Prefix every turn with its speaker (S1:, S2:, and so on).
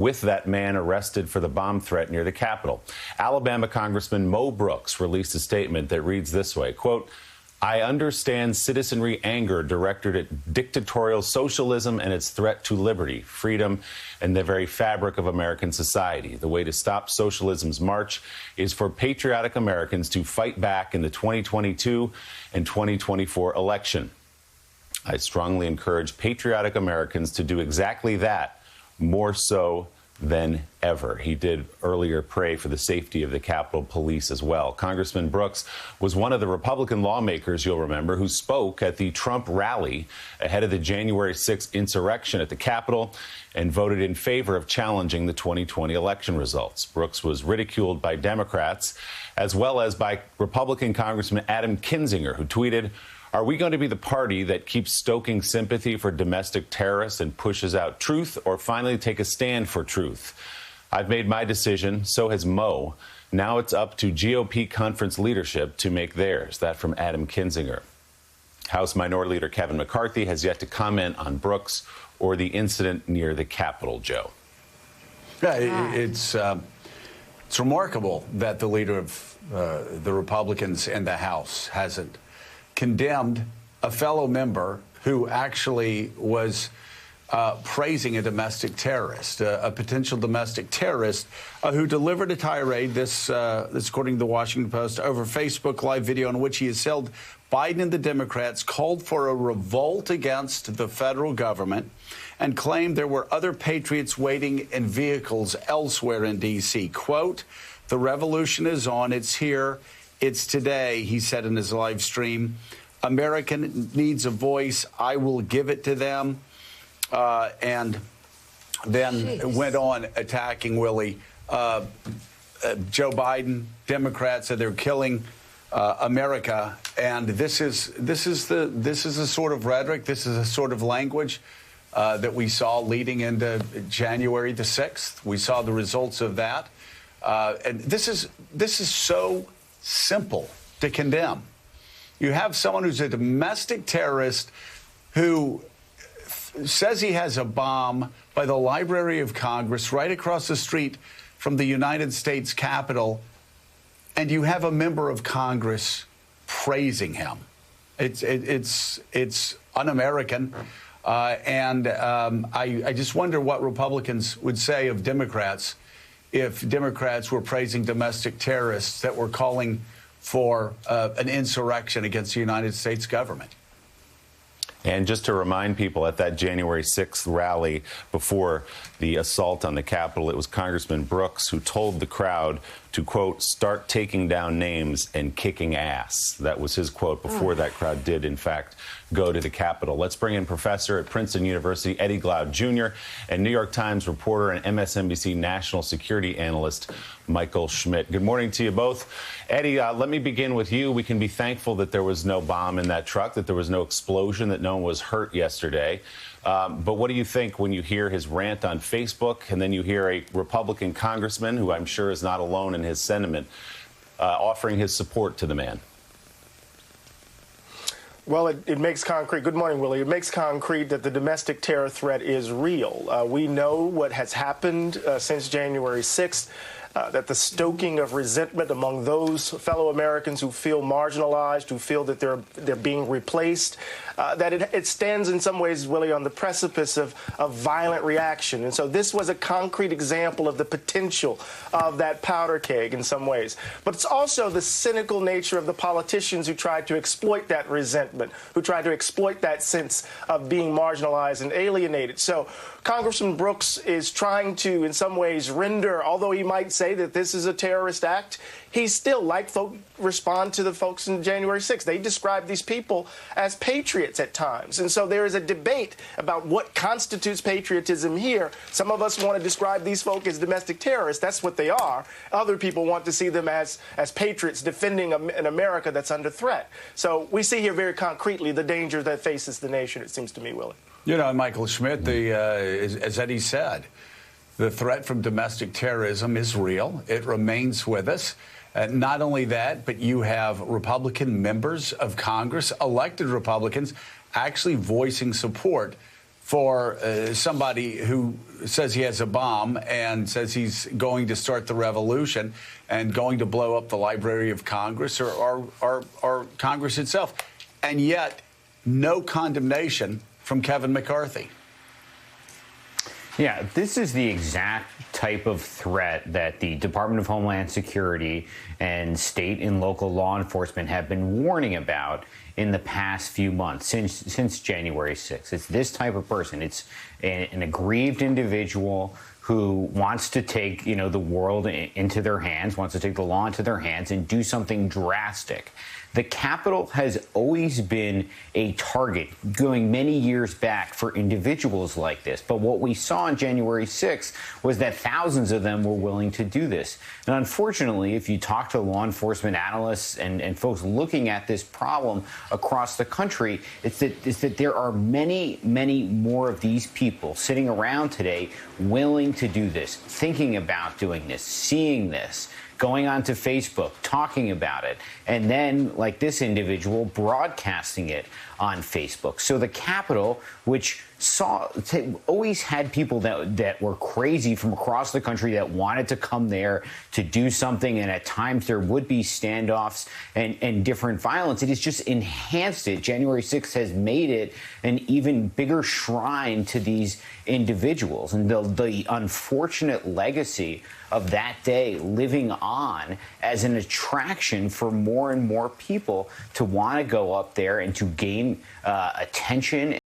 S1: with that man arrested for the bomb threat near the Capitol. Alabama Congressman Mo Brooks released a statement that reads this way, quote, I understand citizenry anger directed at dictatorial socialism and its threat to liberty, freedom, and the very fabric of American society. The way to stop socialism's march is for patriotic Americans to fight back in the 2022 and 2024 election. I strongly encourage patriotic Americans to do exactly that, more so than ever. He did earlier pray for the safety of the Capitol Police as well. Congressman Brooks was one of the Republican lawmakers, you'll remember, who spoke at the Trump rally ahead of the January 6th insurrection at the Capitol and voted in favor of challenging the 2020 election results. Brooks was ridiculed by Democrats as well as by Republican Congressman Adam Kinzinger, who tweeted, are we going to be the party that keeps stoking sympathy for domestic terrorists and pushes out truth, or finally take a stand for truth? I've made my decision. So has Mo. Now it's up to GOP conference leadership to make theirs. That from Adam Kinzinger. House Minority Leader Kevin McCarthy has yet to comment on Brooks or the incident near the Capitol, Joe.
S2: Yeah, it's remarkable that the leader of the Republicans in the House hasn't condemned a fellow member who actually was praising a domestic terrorist, a potential domestic terrorist who delivered a tirade, this according to the Washington Post, over Facebook Live video in which he assailed Biden and the Democrats, called for a revolt against the federal government, and claimed there were other patriots waiting in vehicles elsewhere in D.C. Quote, the revolution is on. It's here. It's today, he said in his live stream. America needs a voice. I will give it to them. And then went on attacking Willie. Joe Biden, Democrats said they're killing America, and this is a sort of rhetoric. This is a sort of language that we saw leading into January the 6th. We saw the results of that, and this is so simple to condemn. You have someone who's a domestic terrorist who says he has a bomb by the Library of Congress right across the street from the United States Capitol, and you have a member of Congress praising him. It's un-American, and I just wonder what Republicans would say of Democrats if Democrats were praising domestic terrorists that were calling for an insurrection against the United States government.
S1: And just to remind people, at that January 6th rally before the assault on the Capitol, it was Congressman Brooks who told the crowd to, quote, start taking down names and kicking ass. That was his quote before that crowd did, in fact, go to the Capitol. Let's bring in professor at Princeton University, Eddie Glaude Jr., and New York Times reporter and MSNBC national security analyst, Michael Schmidt. Good morning to you both. Eddie, let me begin with you. We can be thankful that there was no bomb in that truck, that there was no explosion, that no one was hurt yesterday. But what do you think when you hear his rant on Facebook, and then you hear a Republican congressman, who I'm sure is not alone in his sentiment, offering his support to the man?
S3: Well, it makes concrete. Good morning, Willie. It makes concrete that the domestic terror threat is real. We know what has happened since January 6th. That the stoking of resentment among those fellow Americans who feel marginalized, who feel that they're being replaced, that it stands in some ways, Willie, on the precipice of violent reaction. And so this was a concrete example of the potential of that powder keg in some ways. But it's also the cynical nature of the politicians who tried to exploit that resentment, who tried to exploit that sense of being marginalized and alienated. So Congressman Brooks is trying to, in some ways, render, although he might say that this is a terrorist act, he still, like respond to the folks in January 6th. They describe these people as patriots at times. And so there is a debate about what constitutes patriotism here. Some of us want to describe these folk as domestic terrorists. That's what they are. Other people want to see them as patriots defending an America that's under threat. So we see here very concretely the danger that faces the nation, it seems to me, Willie.
S2: You know, Michael Schmidt, as Eddie said, the threat from domestic terrorism is real. It remains with us. Not only that, but you have Republican members of Congress, elected Republicans, actually voicing support for somebody who says he has a bomb and says he's going to start the revolution and going to blow up the Library of Congress or Congress itself. And yet, no condemnation from Kevin McCarthy.
S4: Yeah, this is the exact type of threat that the Department of Homeland Security and state and local law enforcement have been warning about in the past few months, since January 6th. It's this type of person. It's an aggrieved individual who wants to take, the world into their hands, wants to take the law into their hands and do something drastic. The Capitol has always been a target going many years back for individuals like this. But what we saw on January 6th was that thousands of them were willing to do this. And unfortunately, if you talk to law enforcement analysts and folks looking at this problem across the country, it's that there are many, many more of these people sitting around today willing to do this, thinking about doing this, seeing this, going onto Facebook, talking about it, and then, like this individual, broadcasting it on Facebook. So the Capitol, which always had people that were crazy from across the country that wanted to come there to do something, and at times there would be standoffs and different violence. It has just enhanced it. January 6th has made it an even bigger shrine to these individuals, and the unfortunate legacy of that day living on as an attraction for more and more people to want to go up there and to gain attention